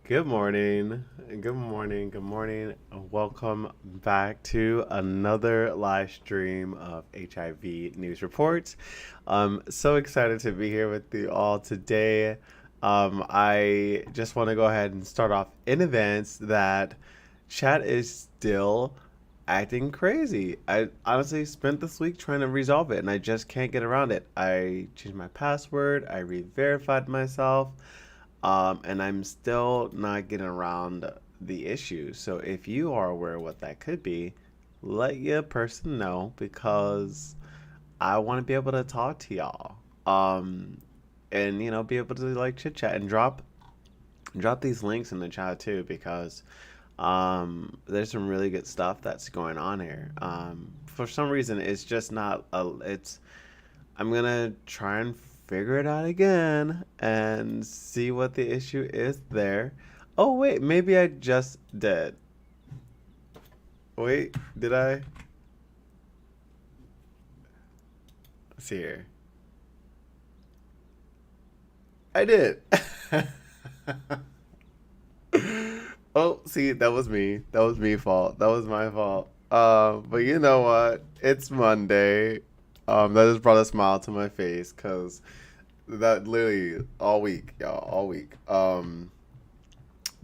Good morning. Good morning. Good morning. Welcome back to another live stream of HIV news reports. I'm so excited to be here with you all today. I just want to go ahead and start off in advance that chat is still acting crazy. I honestly spent this week trying to resolve it and I just can't get around it. I changed my password, I re verified myself, and I'm still not getting around the issue. So if you are aware of what that could be, let your person know because I want to be able to talk to y'all. And be able to like chit chat and drop these links in the chat too because there's some really good stuff that's going on here. For some reason, it's just not a. It's I'm gonna try and figure it out again and see what the issue is there. Oh wait, maybe I just did. Wait, did I? Let's see here. I did. Oh, see, that was me. That was me fault. That was my fault. But you know what? It's Monday. That just brought a smile to my face because that literally all week, y'all, all week.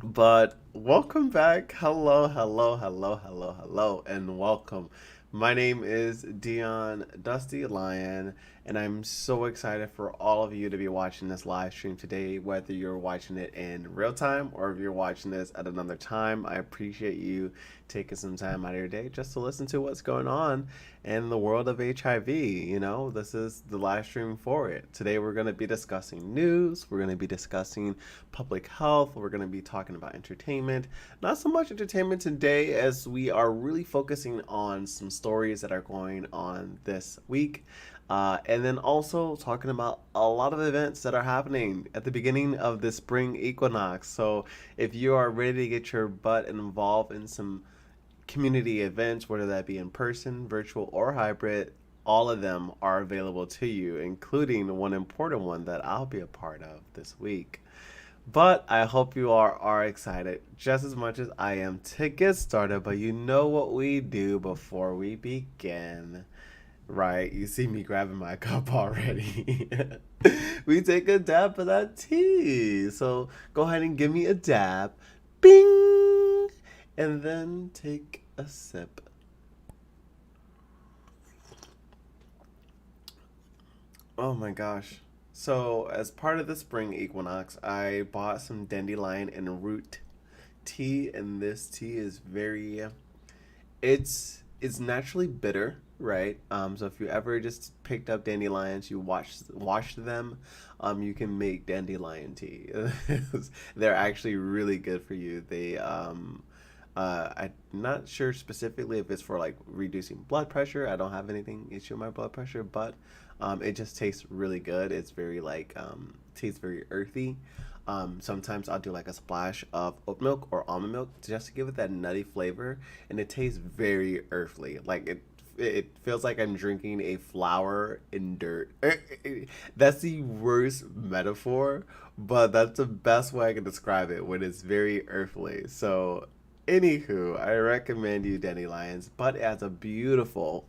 But welcome back. Hello, hello, hello, hello, hello, and welcome. My name is Dion Dusty Lion, and I'm so excited for all of you to be watching this live stream today, whether you're watching it in real time or if you're watching this at another time. I appreciate you taking some time out of your day just to listen to what's going on in the world of HIV. This is the live stream for it. Today, we're going to be discussing news, we're going to be discussing public health. We're going to be talking about entertainment. Not so much entertainment today, as we are really focusing on some stories that are going on this week. And then also talking about a lot of events that are happening at the beginning of the spring equinox. So if you are ready to get your butt involved in some community events, whether that be in person, virtual, or hybrid, all of them are available to you, including one important one that I'll be a part of this week. But I hope you are excited just as much as I am to get started. But you know what we do before we begin, right? You see me grabbing my cup already. We take a dab of that tea. So go ahead and give me a dab. Bing! And then take a sip. Oh my gosh. So, as part of the spring equinox, I bought some dandelion and root tea, and this tea is very it's naturally bitter, right? So if you ever just picked up dandelions, you washed them, you can make dandelion tea. They're actually really good for you. I'm not sure specifically if it's for like reducing blood pressure. I don't have anything issue with my blood pressure, but it just tastes really good. It's very like tastes very earthy. Sometimes I'll do like a splash of oat milk or almond milk just to give it that nutty flavor, and it tastes very earthly. Like it feels like I'm drinking a flower in dirt. That's the worst metaphor, but that's the best way I can describe it when it's very earthly. So, anywho, I recommend you dandelions, but as a beautiful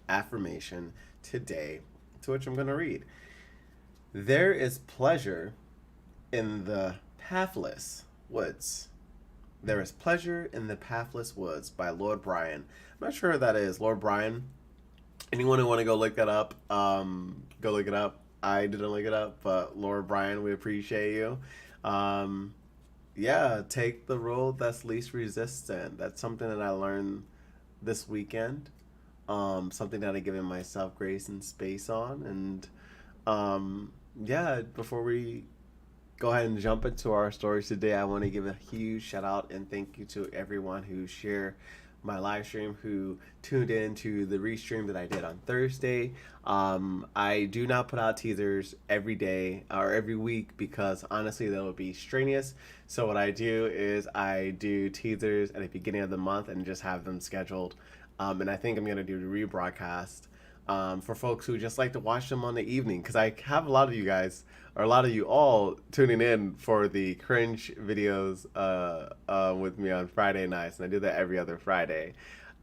affirmation today, to which I'm going to read. There is pleasure in the pathless woods. There is pleasure in the pathless woods by Lord Bryan. I'm not sure who that is. Lord Bryan. Anyone who want to go look that up, go look it up. I didn't look it up, but Lord Bryan, we appreciate you. Um, yeah, take the road that's least resistant. That's something that I learned this weekend. Something that I given myself grace and space on, and yeah. Before we go ahead and jump into our stories today, I want to give a huge shout out and thank you to everyone who shared my live stream, who tuned in to the restream that I did on Thursday. I do not put out teasers every day or every week because honestly, that would be strenuous. So what I do is I do teasers at the beginning of the month and just have them scheduled. And I think I'm gonna do the rebroadcast for folks who just like to watch them on the evening. Because I have a lot of you guys, or a lot of you all, tuning in for the cringe videos with me on Friday nights, and I do that every other Friday.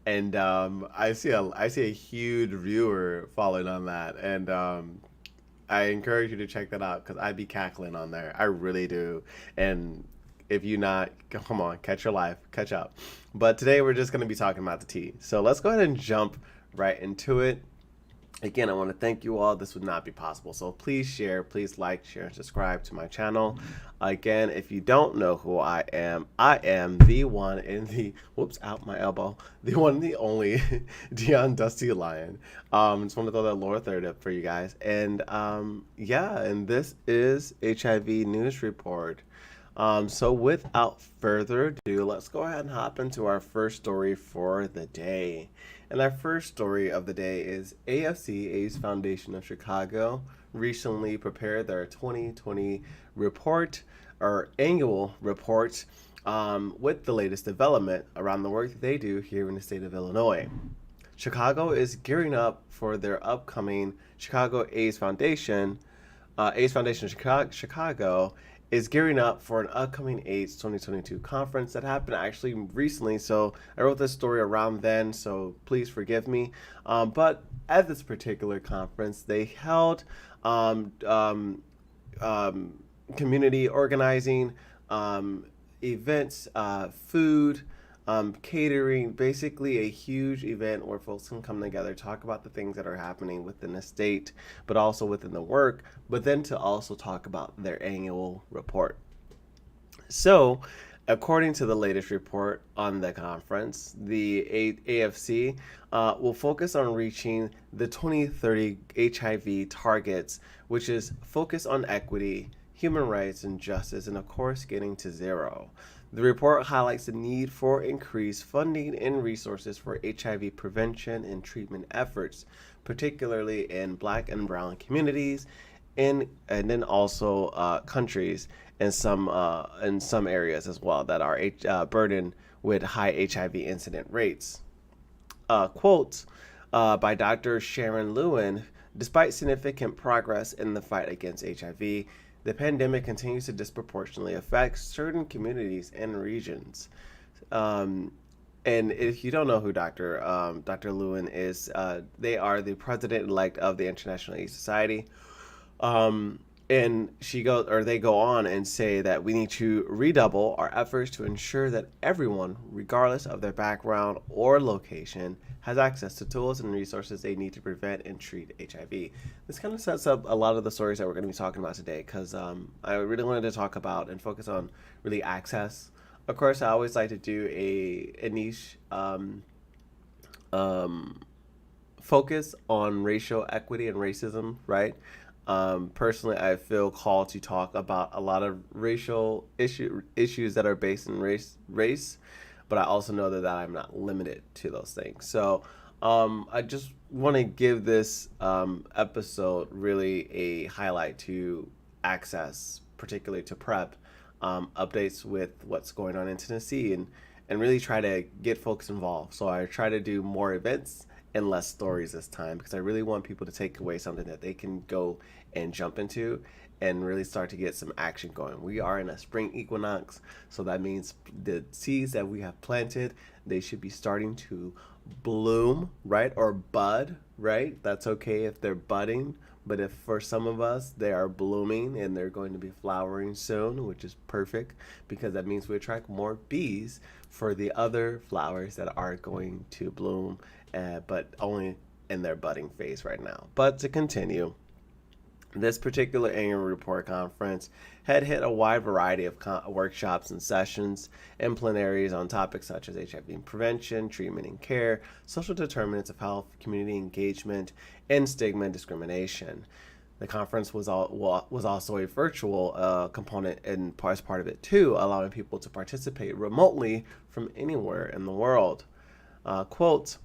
And I see a huge viewer following on that, and I encourage you to check that out because I be cackling on there. I really do. And if you not, come on, catch your life, catch up. But today we're just going to be talking about the tea. So let's go ahead and jump right into it. Again, I want to thank you all. This would not be possible. So please share, please like, share, and subscribe to my channel. Again, if you don't know who I am the one in the, whoops, out my elbow, the one and the only Dion Dusty Lion. Just want to throw that lower third up for you guys. And yeah, and this is HIV News Report. So without further ado, let's go ahead and hop into our first story for the day. And our first story of the day is AFC AIDS Foundation of Chicago recently prepared their 2020 report or annual report with the latest development around the work that they do here in the state of Illinois. Chicago is gearing up for their upcoming Chicago AIDS Foundation. AIDS Foundation Chicago is gearing up for an upcoming AIDS 2022 conference that happened actually recently. So I wrote this story around then, so please forgive me. But at this particular conference, they held community organizing, events, food, catering, basically a huge event where folks can come together, talk about the things that are happening within the state, but also within the work, but then to also talk about their annual report. So, according to the latest report on the conference, the AFC will focus on reaching the 2030 HIV targets, which is focus on equity, human rights, and justice, and of course, getting to zero. The report highlights the need for increased funding and resources for HIV prevention and treatment efforts, particularly in Black and Brown communities, and then also countries in some areas as well that are burdened with high HIV incident rates. Quote by Dr. Sharon Lewin: "Despite significant progress in the fight against HIV, the pandemic continues to disproportionately affect certain communities and regions." And if you don't know who Dr. Lewin is, they are the president-elect of the International AIDS Society. And they go on and say that we need to redouble our efforts to ensure that everyone, regardless of their background or location, has access to tools and resources they need to prevent and treat HIV. This kind of sets up a lot of the stories that we're going to be talking about today, because I really wanted to talk about and focus on really access. Of course, I always like to do a niche focus on racial equity and racism, right? Personally, I feel called to talk about a lot of racial issues that are based in race, but I also know that I'm not limited to those things. So I just want to give this episode really a highlight to access, particularly to PrEP, updates with what's going on in Tennessee, and really try to get folks involved. So I try to do more events and less stories this time, because I really want people to take away something that they can go and jump into and really start to get some action going. We are in a spring equinox, so that means the seeds that we have planted, they should be starting to bloom, right? Or bud, right? That's okay if they're budding, but if for some of us they are blooming and they're going to be flowering soon, which is perfect, because that means we attract more bees for the other flowers that are going to bloom, but only in their budding phase right now. But to continue, this particular annual report conference had hit a wide variety of workshops and sessions and plenaries on topics such as HIV prevention, treatment and care, social determinants of health, community engagement, and stigma and discrimination. The conference was also a virtual component and as part of it too, allowing people to participate remotely from anywhere in the world. Quote,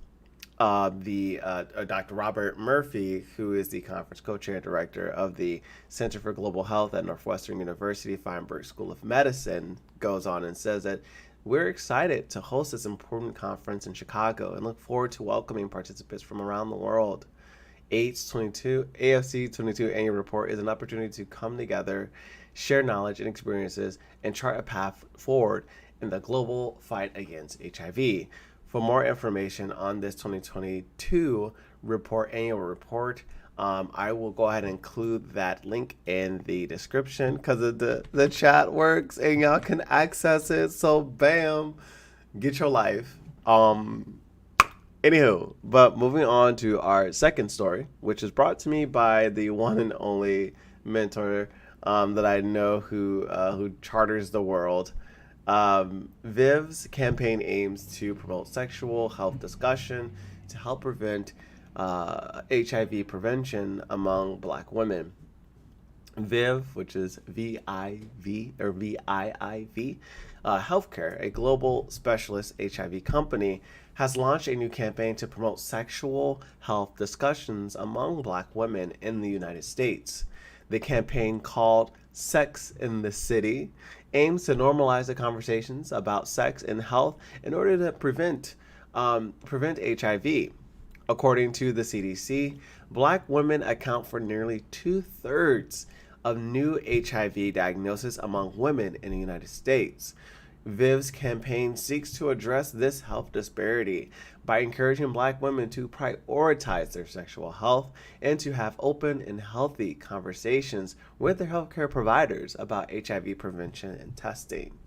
Dr. Robert Murphy, who is the conference co-chair and director of the Center for Global Health at Northwestern University Feinberg School of Medicine, goes on and says that we're excited to host this important conference in Chicago and look forward to welcoming participants from around the world. AIDS 22 AFC 22 annual report is an opportunity to come together, share knowledge and experiences, and chart a path forward in the global fight against HIV. For more information on this 2022 annual report, I will go ahead and include that link in the description because the chat works and y'all can access it. So bam, get your life. Anywho, but moving on to our second story, which is brought to me by the one and only mentor that I know who charters the world. Viv's campaign aims to promote sexual health discussion to help prevent HIV prevention among Black women. Viv, which is VIV or VIIV, Healthcare, a global specialist HIV company, has launched a new campaign to promote sexual health discussions among Black women in the United States. The campaign, called Sex in the City, aims to normalize the conversations about sex and health in order to prevent HIV. According to the CDC, Black women account for nearly 2/3 of new HIV diagnosis among women in the United States. Viv's campaign seeks to address this health disparity by encouraging Black women to prioritize their sexual health and to have open and healthy conversations with their healthcare providers about HIV prevention and testing.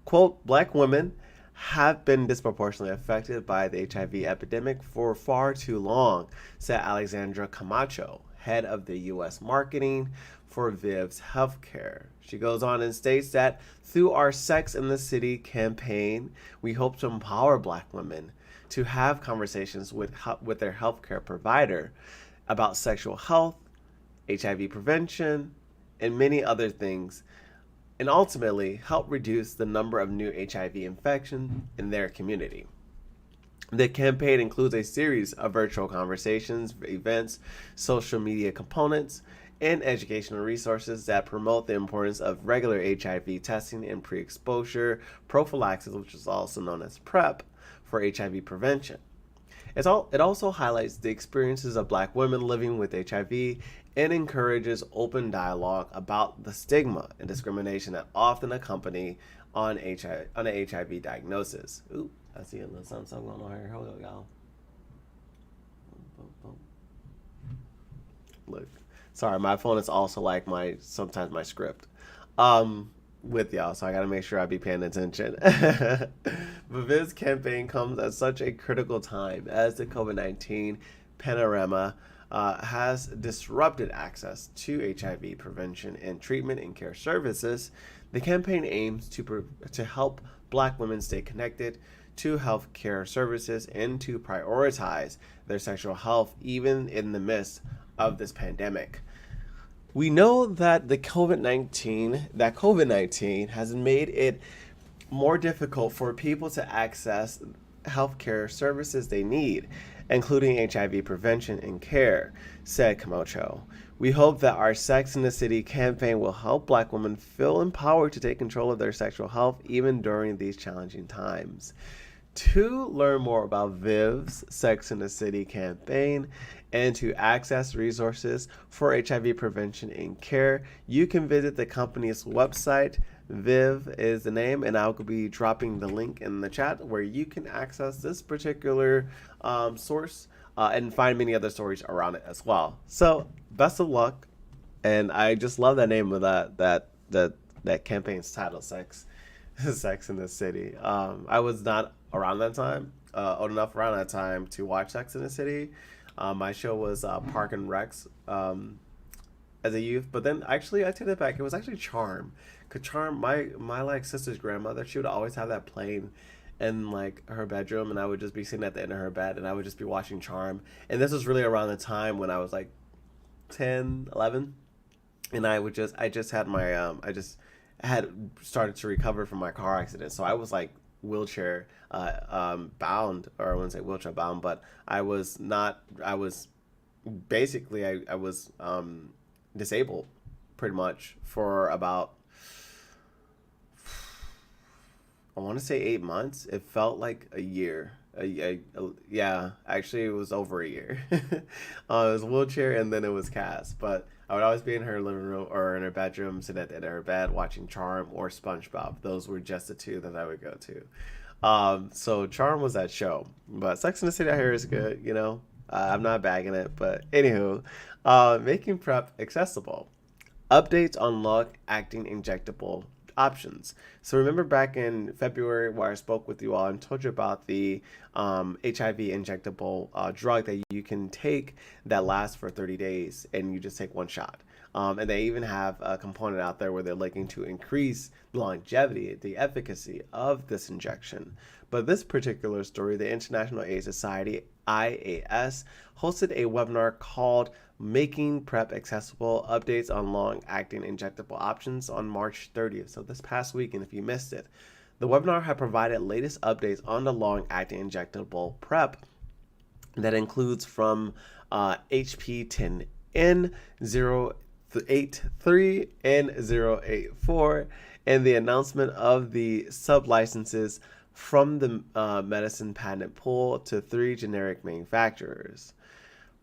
Quote, Black women have been disproportionately affected by the HIV epidemic for far too long, said Alexandra Camacho, head of the U.S. marketing for Viv's Healthcare. She goes on and states that through our Sex in the City campaign, we hope to empower Black women to have conversations with their healthcare provider about sexual health, HIV prevention, and many other things, and ultimately help reduce the number of new HIV infections in their community. The campaign includes a series of virtual conversations, events, social media components, and educational resources that promote the importance of regular HIV testing and pre-exposure prophylaxis, which is also known as PrEP, for HIV prevention. It also highlights the experiences of Black women living with HIV and encourages open dialogue about the stigma and discrimination that often accompany on an HIV diagnosis. Ooh, I see a little something going on here. Hold on, y'all. Look, sorry, my phone is also like sometimes my script. With y'all, so I gotta make sure I be paying attention. But this campaign comes at such a critical time as the COVID-19 panorama has disrupted access to HIV prevention and treatment and care services. The campaign aims to help Black women stay connected to health care services and to prioritize their sexual health even in the midst of this pandemic. We know that COVID-19 has made it more difficult for people to access healthcare services they need, including HIV prevention and care, said Camacho. We hope that our Sex in the City campaign will help Black women feel empowered to take control of their sexual health even during these challenging times. To learn more about Viv's Sex in the City campaign and to access resources for HIV prevention and care, you can visit the company's website. Viv is the name, and I'll be dropping the link in the chat where you can access this particular source and find many other stories around it as well. So, best of luck, and I just love the name of that campaign's title, Sex in the City. I was not around that time, old enough around that time to watch Sex in the City. My show was Park and Recs as a youth, but then actually I take it back. It was actually Charm. Cause Charm, my like sister's grandmother, she would always have that playing in like her bedroom, and I would just be sitting at the end of her bed, and I would just be watching Charm. And this was really around the time when I was like 10, 11, and I just had my I just had started to recover from my car accident, so I was like wheelchair bound, or I wouldn't say wheelchair bound, but I was not. I was basically I was disabled pretty much for about I want to say 8 months. It felt like a year. Yeah, actually, it was over a year. It was wheelchair and then it was cast. But I would always be in her living room or in her bedroom, sitting at her bed watching Charm or SpongeBob. Those were just the two that I would go to. So Charm was that show, but Sex and the City out here is good. I'm not bagging it, but anywho, making PrEP accessible. Updates on long-acting injectable options. So remember back in February where I spoke with you all and told you about the HIV injectable drug that you can take that lasts for 30 days and you just take one shot. And they even have a component out there where they're looking to increase the longevity, the efficacy of this injection. But this particular story, the International AIDS Society, IAS, hosted a webinar called Making PrEP Accessible, Updates on Long-Acting Injectable Options on March 30th. So this past week, and if you missed it, the webinar had provided latest updates on the long-acting injectable PrEP that includes from HP10N 083 and 084 and the announcement of the sub-licenses from the medicine patent pool to 3 generic manufacturers.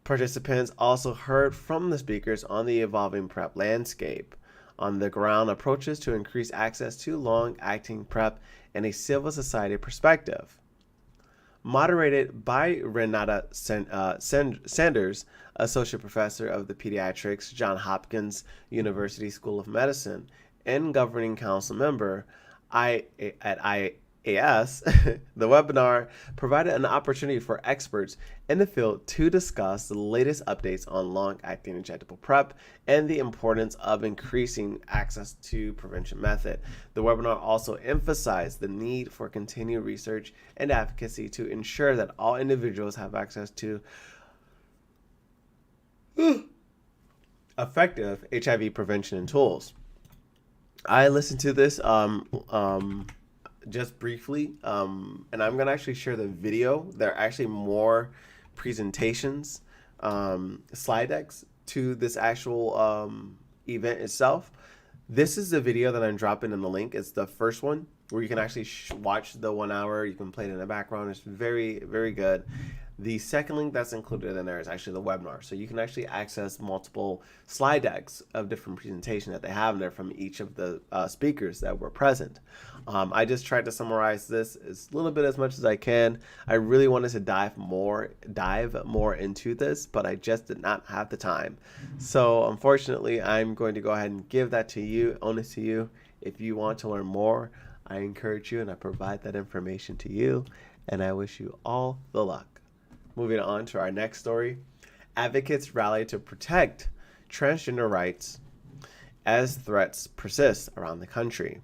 Participants also heard from the speakers on the evolving PrEP landscape, on the ground approaches to increase access to long-acting PrEP, and a civil society perspective. Moderated by Renata Sanders, Associate Professor of the Pediatrics, Johns Hopkins University School of Medicine, and Governing Council member at IAS, the webinar provided an opportunity for experts in the field to discuss the latest updates on long-acting injectable PrEP and the importance of increasing access to prevention method. The webinar also emphasized the need for continued research and advocacy to ensure that all individuals have access to effective HIV prevention and tools. I listened to this just briefly, and I'm going to actually share the video. There are actually more presentations, slide decks to this actual event itself. This is the video that I'm dropping in the link. It's the first one where you can actually watch the 1 hour. You can play it in the background. It's very, very good. The second link that's included in there is actually the webinar. So you can actually access multiple slide decks of different presentations that they have in there from each of the speakers that were present. I just tried to summarize this as little bit as much as I can. I really wanted to dive more into this, but I just did not have the time. So unfortunately, I'm going to go ahead and give that to you, own it to you. If you want to learn more, I encourage you and I provide that information to you, and I wish you all the luck. Moving on to our next story. Advocates rally to protect transgender rights as threats persist around the country.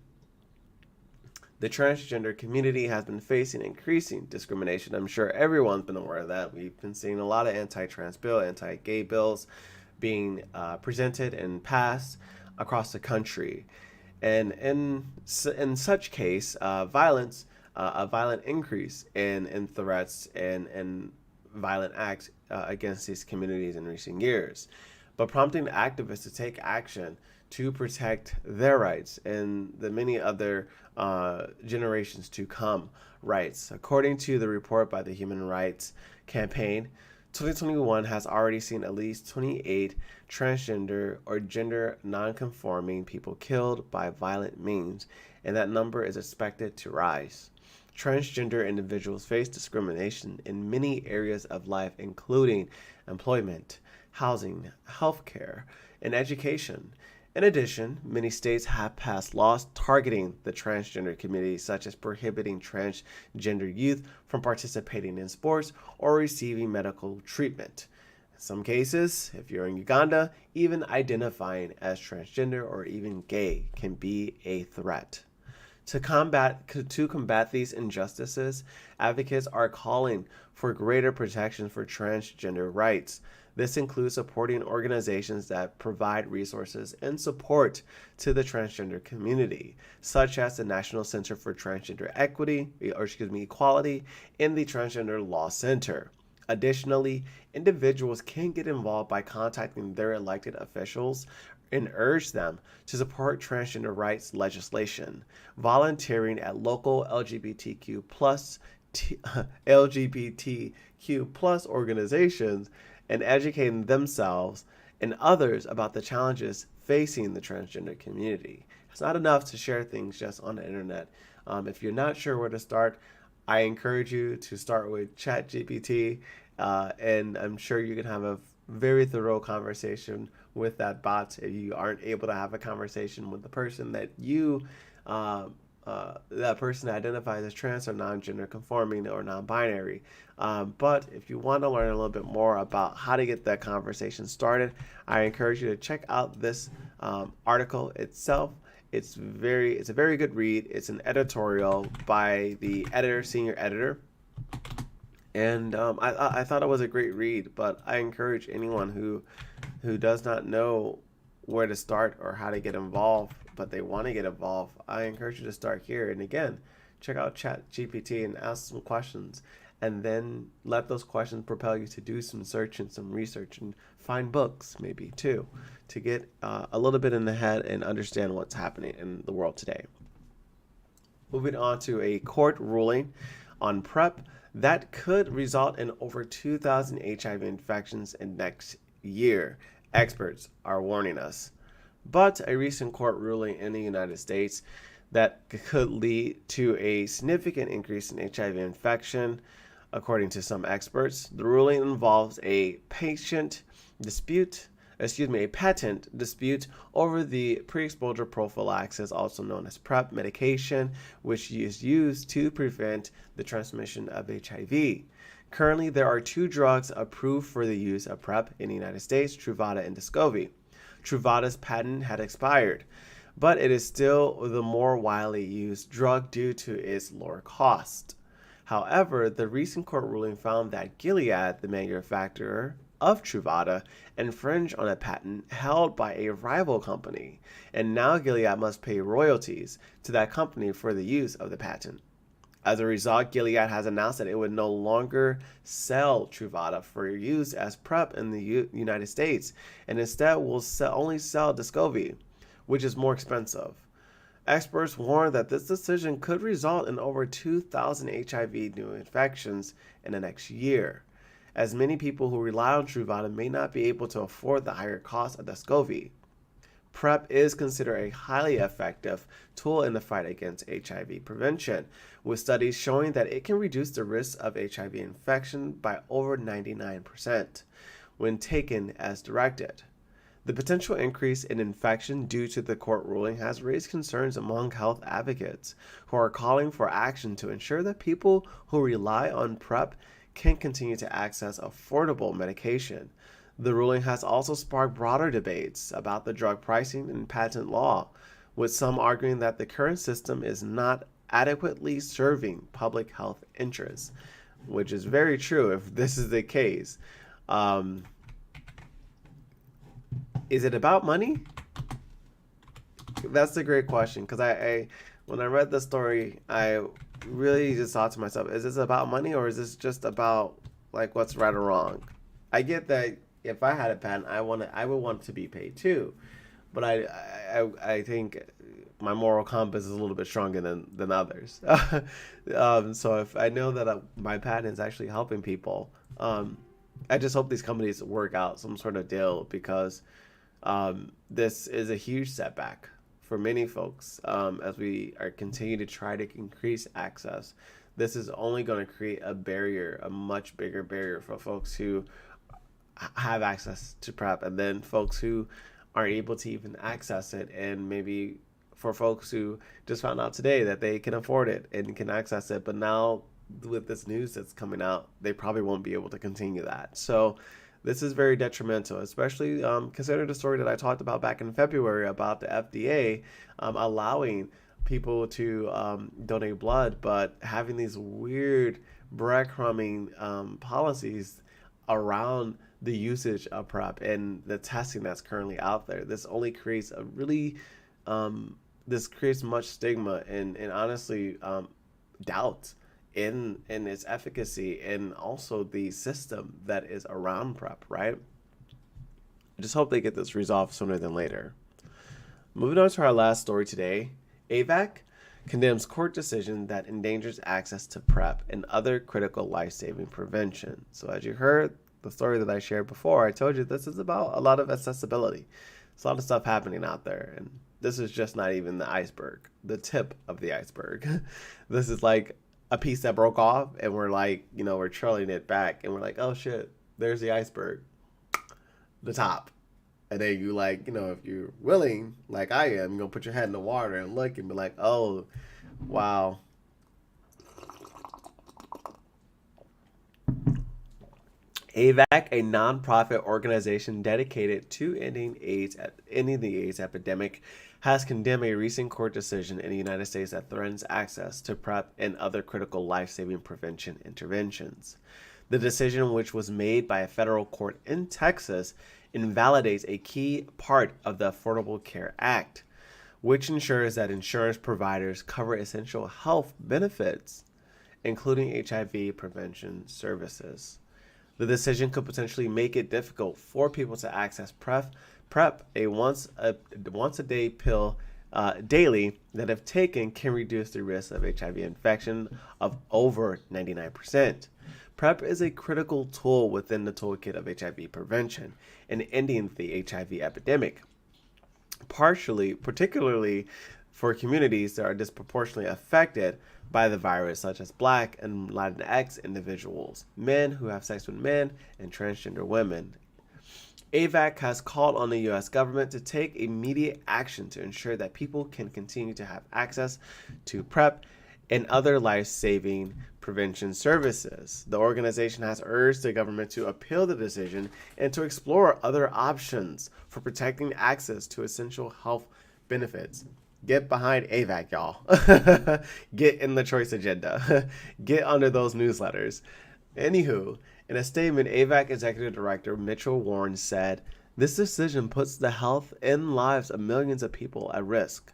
The transgender community has been facing increasing discrimination. I'm sure everyone's been aware of that. We've been seeing a lot of anti-trans bills, anti-gay bills being presented and passed across the country. And in such case, a violent increase in threats and violent acts against these communities in recent years, but prompting activists to take action to protect their rights and the many other generations to come rights. According to the report by the Human Rights Campaign, 2021 has already seen at least 28 transgender or gender non-conforming people killed by violent means, and that number is expected to rise. Transgender individuals face discrimination in many areas of life, including employment, housing, healthcare, and education. In addition, many states have passed laws targeting the transgender community, such as prohibiting transgender youth from participating in sports or receiving medical treatment. In some cases, if you're in Uganda, even identifying as transgender or even gay can be a threat. To combat these injustices, advocates are calling for greater protection for transgender rights. This includes supporting organizations that provide resources and support to the transgender community, such as the National Center for Transgender Equality, and the Transgender Law Center. Additionally, individuals can get involved by contacting their elected officials and urge them to support transgender rights legislation, volunteering at local LGBTQ plus organizations, and educating themselves and others about the challenges facing the transgender community. It's not enough to share things just on the internet. If you're not sure where to start, I encourage you to start with ChatGPT, and I'm sure you can have a very thorough conversation with that bot if you aren't able to have a conversation with the person that person identifies as trans or non-gender conforming or non-binary. But if you want to learn a little bit more about how to get that conversation started, I encourage you to check out this article itself. It's a very good read. It's an editorial by the senior editor, and I thought it was a great read. But I encourage anyone who does not know where to start or how to get involved, but they want to get involved, I encourage you to start here. And again, check out ChatGPT and ask some questions, and then let those questions propel you to do some search and some research and find books maybe too, to get a little bit in the head and understand what's happening in the world today. Moving on to a court ruling on PrEP that could result in over 2,000 HIV infections in next year. Experts are warning us. But a recent court ruling in the United States that could lead to a significant increase in HIV infection, according to some experts. The ruling involves a patent dispute over the pre-exposure prophylaxis, also known as PrEP medication, which is used to prevent the transmission of HIV. Currently, there are 2 drugs approved for the use of PrEP in the United States, Truvada and Descovy. Truvada's patent had expired, but it is still the more widely used drug due to its lower cost. However, the recent court ruling found that Gilead, the manufacturer of Truvada, infringed on a patent held by a rival company, and now Gilead must pay royalties to that company for the use of the patent. As a result, Gilead has announced that it would no longer sell Truvada for use as PrEP in the United States, and instead will only sell Descovy, which is more expensive. Experts warn that this decision could result in over 2,000 HIV new infections in the next year, as many people who rely on Truvada may not be able to afford the higher cost of Descovy. PrEP is considered a highly effective tool in the fight against HIV prevention, with studies showing that it can reduce the risk of HIV infection by over 99% when taken as directed. The potential increase in infection due to the court ruling has raised concerns among health advocates who are calling for action to ensure that people who rely on PrEP can continue to access affordable medication. The ruling has also sparked broader debates about the drug pricing and patent law, with some arguing that the current system is not adequately serving public health interests, which is very true if this is the case. Is it about money? That's a great question, because I when I read the story, I really just thought to myself, is this about money, or is this just about like what's right or wrong? I get that if I had a patent, I would want to be paid too, but I think my moral compass is a little bit stronger than others. So if I know that my patent is actually helping people, I just hope these companies work out some sort of deal, because this is a huge setback for many folks as we are continue to try to increase access. This is only going to create a barrier, a much bigger barrier for folks who have access to PrEP, and then folks who aren't able to even access it, and maybe for folks who just found out today that they can afford it and can access it, but now with this news that's coming out, they probably won't be able to continue that. So this is very detrimental, especially considering the story that I talked about back in February about the FDA allowing people to donate blood, but having these weird breadcrumbing policies around the usage of PrEP and the testing that's currently out there. This only creates a really, this creates much stigma and honestly doubt in its efficacy, and also the system that is around PrEP, right? I just hope they get this resolved sooner than later. Moving on to our last story today, AVAC condemns court decision that endangers access to PrEP and other critical life-saving prevention. So as you heard the story that I shared before, I told you this is about a lot of accessibility. There's a lot of stuff happening out there, and this is just not even the iceberg, the tip of the iceberg. This is like a piece that broke off, and we're like, we're trailing it back, and we're like, oh shit, there's the iceberg, the top. And then you like, if you're willing, like I am, you're gonna put your head in the water and look and be like, oh, wow. AVAC, a nonprofit organization dedicated to ending the AIDS epidemic, has condemned a recent court decision in the United States that threatens access to PrEP and other critical life-saving prevention interventions. The decision, which was made by a federal court in Texas, invalidates a key part of the Affordable Care Act, which ensures that insurance providers cover essential health benefits, including HIV prevention services. The decision could potentially make it difficult for people to access PrEP, a once a day pill daily that, if taken, can reduce the risk of HIV infection of over 99%. PrEP is a critical tool within the toolkit of HIV prevention and ending the HIV epidemic, particularly for communities that are disproportionately affected by the virus, such as Black and Latinx individuals, men who have sex with men, and transgender women. AVAC has called on the U.S. government to take immediate action to ensure that people can continue to have access to PrEP and other life-saving prevention services. The organization has urged the government to appeal the decision and to explore other options for protecting access to essential health benefits. Get behind AVAC, y'all. Get in the choice agenda. Get under those newsletters. Anywho, in a statement, AVAC Executive Director Mitchell Warren said, "This decision puts the health and lives of millions of people at risk.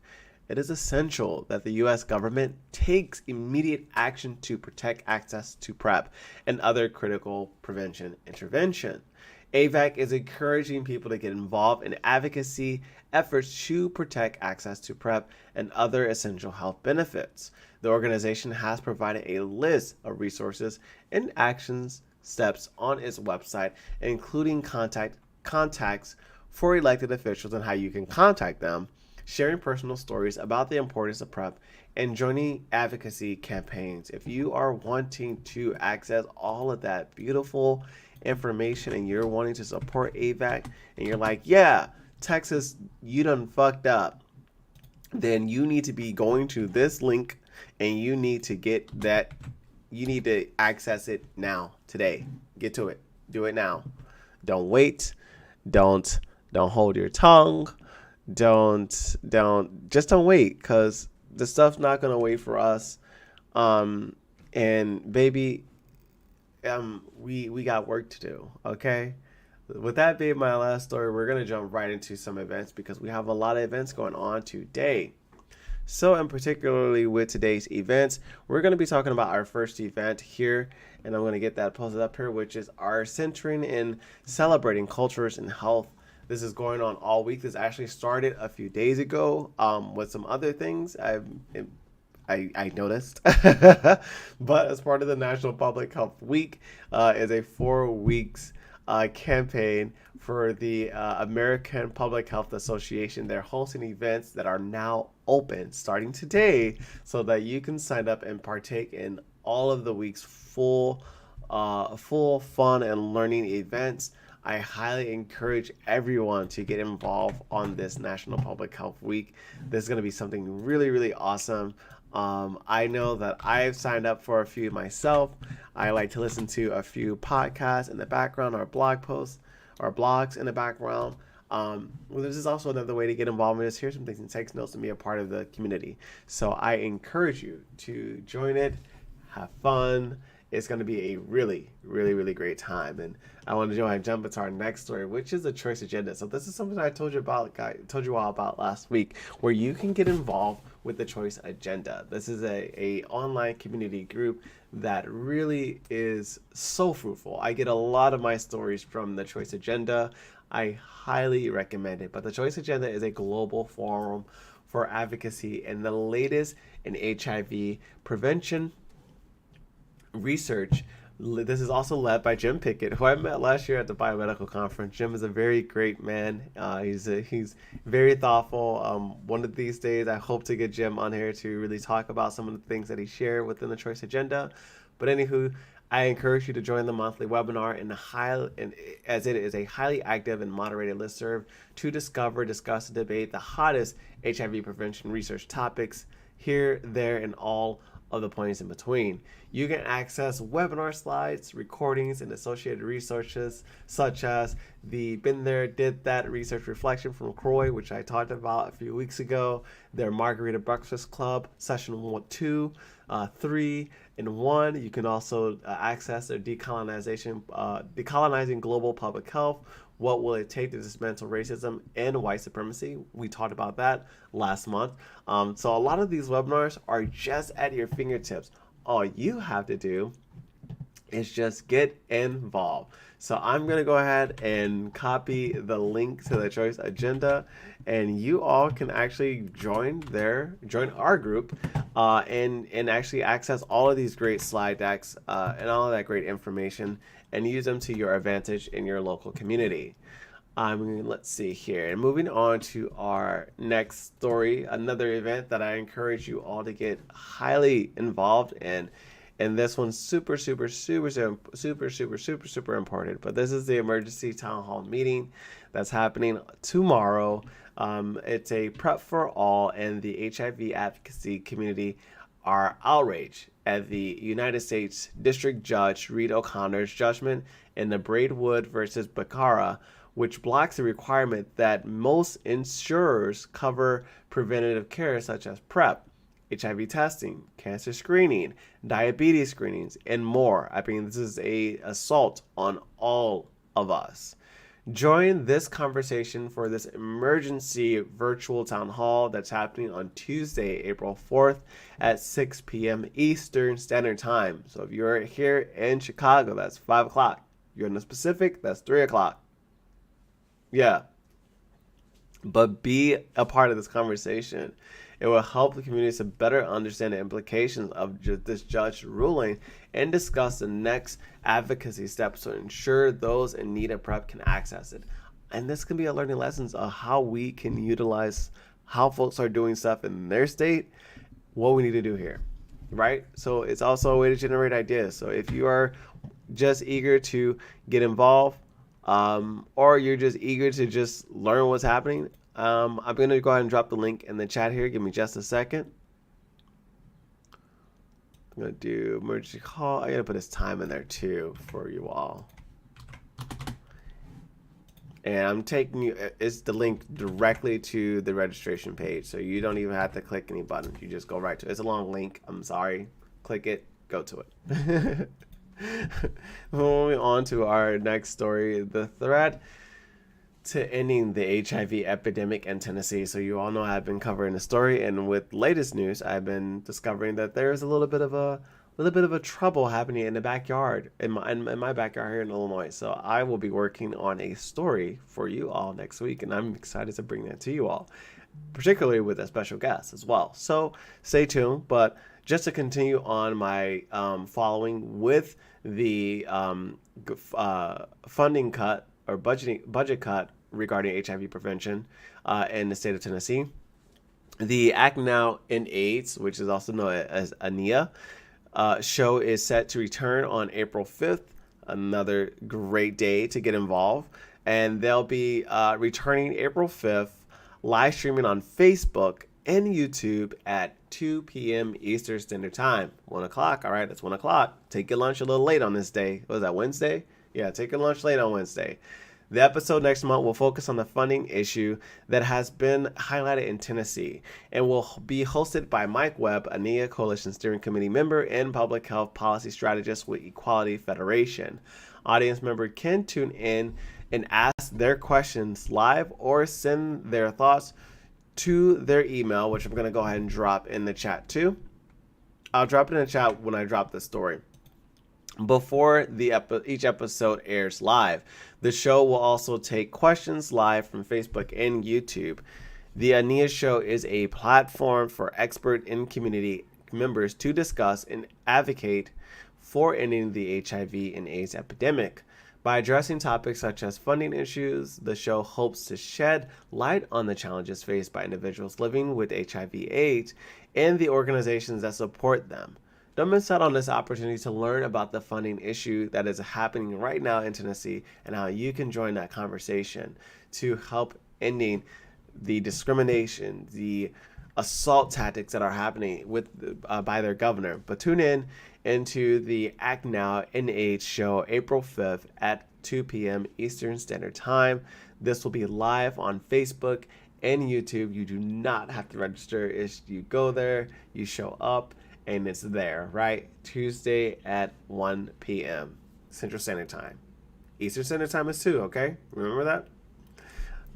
It is essential that the U.S. government takes immediate action to protect access to PrEP and other critical prevention intervention." AVAC is encouraging people to get involved in advocacy efforts to protect access to PrEP and other essential health benefits. The organization has provided a list of resources and actions steps on its website, including contacts for elected officials and how you can contact them, sharing personal stories about the importance of PrEP, and joining advocacy campaigns. If you are wanting to access all of that beautiful information and you're wanting to support AVAC and you're like, yeah, Texas, you done fucked up, then you need to be going to this link and you need to get that. You need to access it now, today. Get to it. Do it now. Don't wait. Don't hold your tongue. Don't wait, because the stuff's not gonna wait for us. And baby, we got work to do. Okay. With that being my last story, we're gonna jump right into some events because we have a lot of events going on today. So, and particularly with today's events, we're going to be talking about our first event here, and I'm going to get that posted up here, which is our Centering in Celebrating Cultures and Health. This is going on all week. This actually started a few days ago with some other things I noticed. But as part of the National Public Health Week, is a 4 weeks campaign for the American Public Health Association. They're hosting events that are now open starting today so that you can sign up and partake in all of the week's full fun and learning events. I highly encourage everyone to get involved on this National Public Health Week. This is going to be something really, really awesome. I know that I've signed up for a few myself. I like to listen to a few podcasts in the background or blog posts or blogs in the background. This is also another way to get involved in this. Here's some things and take notes and be a part of the community. So I encourage you to join it, have fun. It's going to be a really, really, really great time. And I want to go ahead and jump into our next story, which is the choice agenda. So this is something I told you all about last week, where you can get involved with the choice agenda. This is a online community group that really is so fruitful. I get a lot of my stories from the choice agenda. I highly recommend it. But the Choice Agenda is a global forum for advocacy and the latest in HIV prevention research. This is also led by Jim Pickett, who I met last year at the biomedical conference. Jim is a very great man. He's very thoughtful. One of these days, I hope to get Jim on here to really talk about some of the things that he shared within the Choice Agenda. But anywho, I encourage you to join the monthly webinar as it is a highly active and moderated listserv to discover, discuss, and debate the hottest HIV prevention research topics here, there, and all of the points in between. You can access webinar slides, recordings, and associated resources such as the Been There, Did That research reflection from Croy, which I talked about a few weeks ago, their Margarita Breakfast Club, session 1, 2, 3, and 1. You can also access their decolonizing global public health. What will it take to dismantle racism and white supremacy? We talked about that last month. So a lot of these webinars are just at your fingertips. All you have to do is just get involved. So I'm going to go ahead and copy the link to the Choice Agenda, and you all can actually join our group and actually access all of these great slide decks and all of that great information and use them to your advantage in your local community. Let's see here. And moving on to our next story, another event that I encourage you all to get highly involved in. And this one's super important. But this is the emergency town hall meeting that's happening tomorrow. It's a prep for all, and the HIV advocacy community are outraged at the United States District Judge Reed O'Connor's judgment in the Braidwood versus Becerra, which blocks the requirement that most insurers cover preventative care such as PrEP, HIV testing, cancer screening, diabetes screenings, and more. I mean, this is an assault on all of us. Join this conversation for this emergency virtual town hall that's happening on Tuesday, April 4th at 6 p.m. Eastern Standard Time. So if you're here in Chicago, that's 5 o'clock. You're in the Pacific, that's 3 o'clock. Yeah. But be a part of this conversation. It will help the community to better understand the implications of this judge ruling and discuss the next advocacy steps to ensure those in need of PrEP can access it. And this can be a learning lessons of how we can utilize how folks are doing stuff in their state, what we need to do here, right? So it's also a way to generate ideas. So if you are just eager to get involved, or you're just eager to just learn what's happening, I'm going to go ahead and drop the link in the chat here. Give me just a second. I'm going to do emergency call. I got to put his time in there too for you all. And I'm taking you, it's the link directly to the registration page. So you don't even have to click any buttons. You just go right to it. It's a long link. I'm sorry. Click it, go to it. Moving on to our next story, the threat to ending the HIV epidemic in Tennessee. So you all know I've been covering the story, and with latest news, I've been discovering that there's a little bit of a trouble happening in the backyard, in my backyard here in Illinois. So I will be working on a story for you all next week, and I'm excited to bring that to you all, particularly with a special guest as well. So stay tuned. But just to continue on my following with the funding cut or budget cut regarding HIV prevention in the state of Tennessee, the Act Now in AIDS, which is also known as ANIA, show is set to return on April 5th. Another great day to get involved, and they'll be returning April 5th, live streaming on Facebook and YouTube at 2 p.m. Eastern Standard Time. 1 o'clock, all right, that's 1 o'clock. Take your lunch a little late on this day. Was that Wednesday? Yeah, take your lunch late on Wednesday. The episode next month will focus on the funding issue that has been highlighted in Tennessee and will be hosted by Mike Webb, a NIA Coalition Steering Committee member and public health policy strategist with Equality Federation. Audience members can tune in and ask their questions live or send their thoughts to their email, which I'm going to go ahead and drop in the chat too. I'll drop it in the chat when I drop the story. before each episode airs live. The show will also take questions live from Facebook and YouTube. The Ania Show is a platform for expert and community members to discuss and advocate for ending the HIV and AIDS epidemic. By addressing topics such as funding issues, the show hopes to shed light on the challenges faced by individuals living with HIV/AIDS and the organizations that support them. Don't miss out on this opportunity to learn about the funding issue that is happening right now in Tennessee and how you can join that conversation to help ending the discrimination, the assault tactics that are happening with by their governor. But tune in into the Act Now NH show April 5th at 2 p.m. Eastern Standard Time. This will be live on Facebook and YouTube. You do not have to register. You go there, you show up, and it's there, right? Tuesday at 1 p.m. Central Standard Time. Eastern Standard Time is 2, okay? Remember that?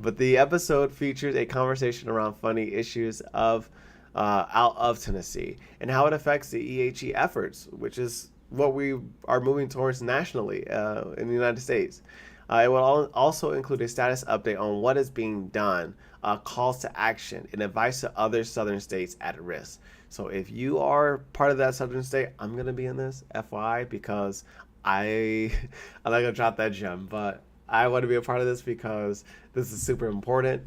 But the episode features a conversation around funny issues of out of Tennessee and how it affects the EHE efforts, which is what we are moving towards nationally in the United States. It will also include a status update on what is being done, calls to action, and advice to other southern states at risk. So if you are part of that southern state, I'm going to be in this, FYI, because I'm not going to drop that gem, but I want to be a part of this because this is super important.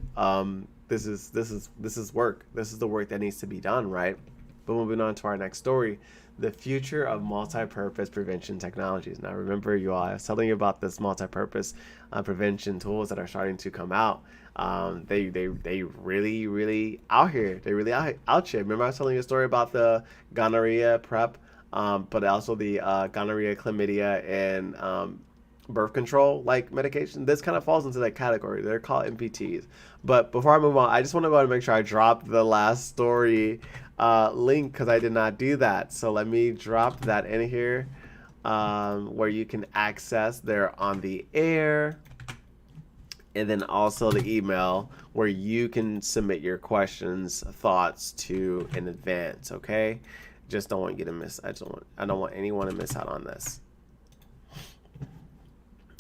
This is work. This is the work that needs to be done, right? But moving on to our next story, the future of multi-purpose prevention technologies. Now, remember, you all, I was telling you about this multi-purpose prevention tools that are starting to come out. They really out here. They really out here. Remember, I was telling you a story about the gonorrhea PrEP, but also the gonorrhea, chlamydia, and birth control like medication. This kind of falls into that category. They're called MPTs. But before I move on, I just want to go ahead and make sure I drop the last story link because I did not do that. So let me drop that in here where you can access there on the air, and then also the email where you can submit your questions, thoughts to in advance. Okay, just don't want you to miss. I don't want anyone to miss out on this.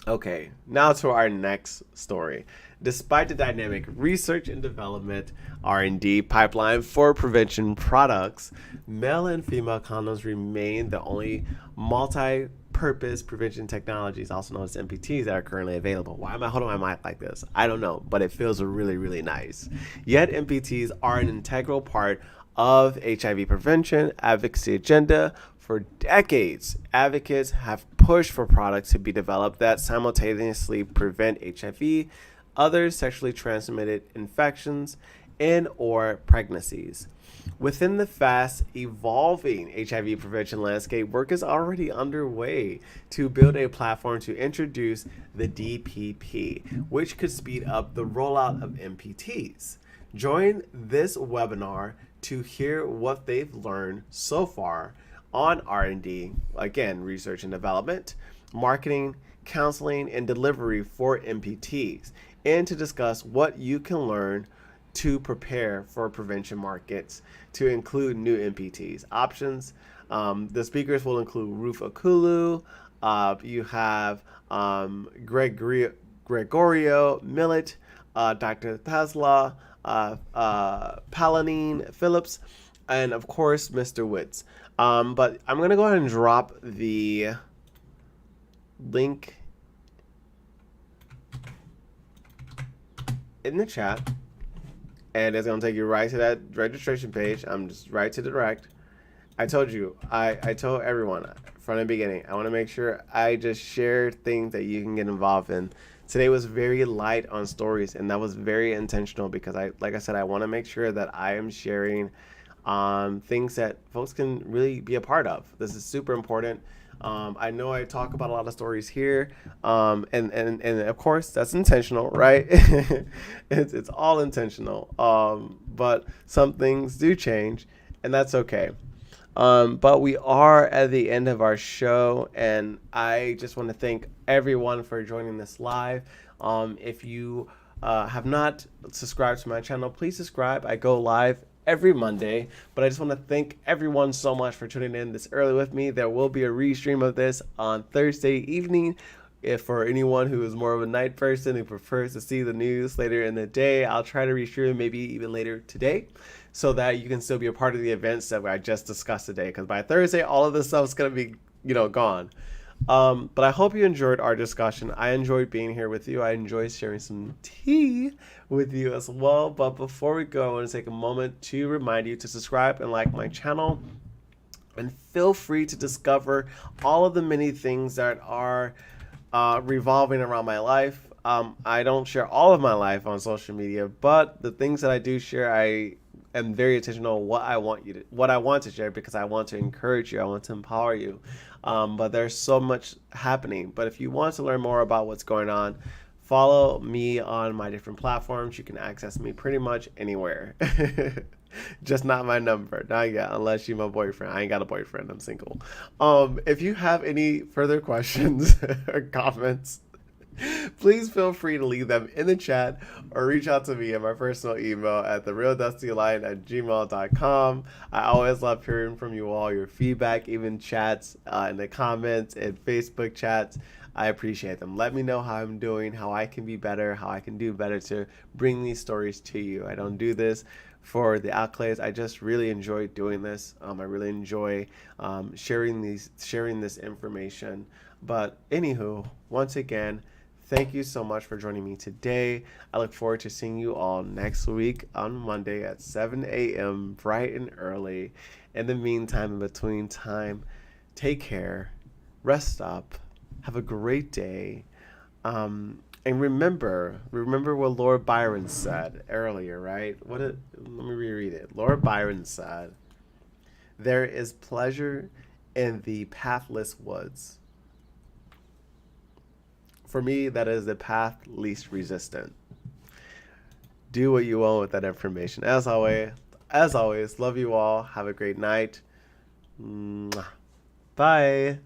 Okay, now to our next story. Despite the dynamic research and development R&D pipeline for prevention products, male and female condoms remain the only multi-purpose prevention technologies, also known as MPTs, that are currently available. Why am I holding my mic like this? I don't know, but it feels really, really nice. Yet MPTs are an integral part of HIV prevention advocacy agenda. For decades, advocates have pushed for products to be developed that simultaneously prevent HIV, other sexually transmitted infections, and or pregnancies. Within the fast evolving HIV prevention landscape, work is already underway to build a platform to introduce the DPP, which could speed up the rollout of MPTs. Join this webinar to hear what they've learned so far on R&D, again, research and development, marketing, counseling, and delivery for MPTs, and to discuss what you can learn to prepare for prevention markets to include new MPTs options. The speakers will include Ruth Akulu, you have Gregorio Millet, Dr. Tesla, Palanine Phillips, and of course, Mr. Witz. But I'm going to go ahead and drop the link in the chat, and it's going to take you right to that registration page. I'm just right to direct. I told you, I told everyone from the beginning, I want to make sure I just share things that you can get involved in. Today was very light on stories, and that was very intentional because like I said, I want to make sure that I am sharing things that folks can really be a part of. This is super important. I know I talk about a lot of stories here, and of course that's intentional, right? it's all intentional. But some things do change, and that's okay. But we are at the end of our show, and I just want to thank everyone for joining this live. If you have not subscribed to my channel, please subscribe. I go live every Monday. But I just want to thank everyone so much for tuning in this early with me. There will be a restream of this on Thursday evening. If for anyone who is more of a night person who prefers to see the news later in the day, I'll try to restream maybe even later today so that you can still be a part of the events that I just discussed today. Because by Thursday, all of this stuff is going to be, gone. But I hope you enjoyed our discussion. I enjoyed being here with you. I enjoyed sharing some tea with you as well. But before we go, I want to take a moment to remind you to subscribe and like my channel. And feel free to discover all of the many things that are revolving around my life. I don't share all of my life on social media, but the things that I do share, I am very intentional what I want to share because I want to encourage you. I want to empower you. But there's so much happening. But if you want to learn more about what's going on, follow me on my different platforms. You can access me pretty much anywhere. Just not my number. Not yet, unless you're my boyfriend. I ain't got a boyfriend. I'm single. If you have any further questions or comments, please feel free to leave them in the chat or reach out to me at my personal email at therealdustylion@gmail.com. I always love hearing from you all, your feedback, even chats in the comments and Facebook chats. I appreciate them. Let me know how I'm doing, how I can be better, how I can do better to bring these stories to you. I don't do this for the accolades. I just really enjoy doing this. I really enjoy sharing this information. But anywho, once again, thank you so much for joining me today. I look forward to seeing you all next week on Monday at 7 a.m. bright and early. In the meantime, in between time, take care, rest up, have a great day. And remember what Lord Byron said earlier, right? Let me reread it. Lord Byron said, "There is pleasure in the pathless woods. For me, that is the path least resistant." Do what you want with that information. As always, love you all. Have a great night. Mwah. Bye.